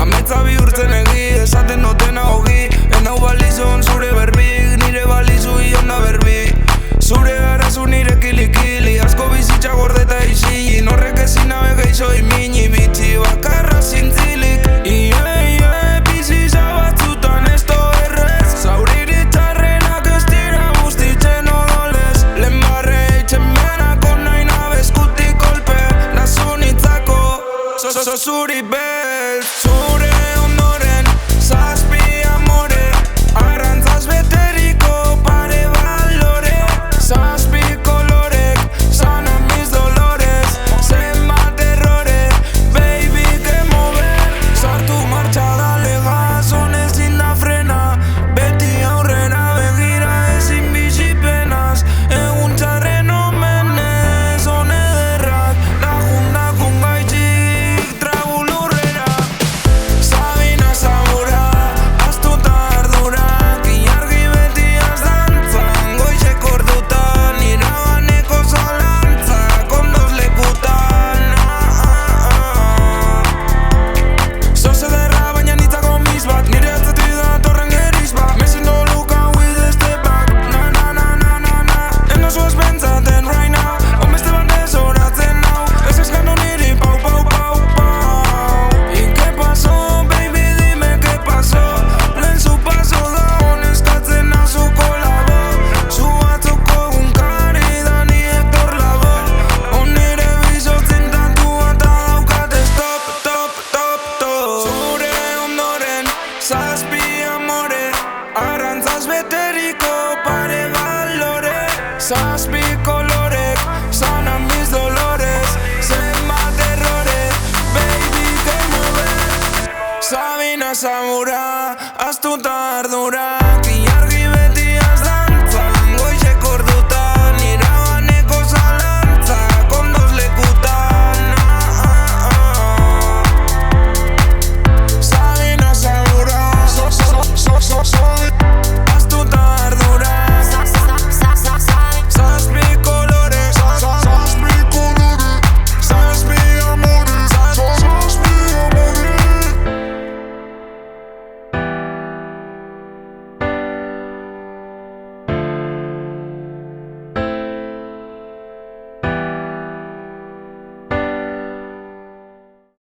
Ametza bihurtzen egi, esaten dotena ogi. Enau balizun zure berbik, nire balizu ion da berbik. Zure arazu nire kili-kili, asko bizitza gordeta izili. Norrek ezin nabe geixo imini, bitxi bakarra zintzilik. Bizi zabatzutan ez to errez, zauriri txarrenak ez dira bustitzen odolez. Lehen barre eitzen benako nahi nabe eskutik kolpe, nazunitzako, zuri beltz. Zure ondoren, zazpi amore, arrantzaz beteriko pare balore. Zazpi kolorek, sanan mis dolores, zenbat errore, baby, que mover. Sartu martxa dale gazon ezin da frena, beti aurrera begira ezin bizi penaz. Egun txarren omenez, onederrak, lagun gaitxik tragu lurrera. Sabina Zamora, astuta ardurak, ilargi beti az dantzan, goizek ordutan, iraganeko zalantzak, ondoz lekutan. Zoze derra baina nitzako mis bat, nire atzetik da torren geriz bat. Me siento Luka with the step back, na. Enozu ez bentzaten right now, onbeste bat dezoratzen nau. Ez eskatu niri pau. ¿Y qué pasó, baby, dime qué pasó? Lehen zu paso da honestatzen nazu kolabo. Zu atzoko gunkari da ni Hector Lavoe. Onire bizotzen tantua eta daukate stop. Zure ondoren, zazpi amore, arrantzaz beteriko pare balore. Zazpi kolorek, sanan mis dolores, zenbat errore, baby, que mover. Sabina Zamora, astuta ardura.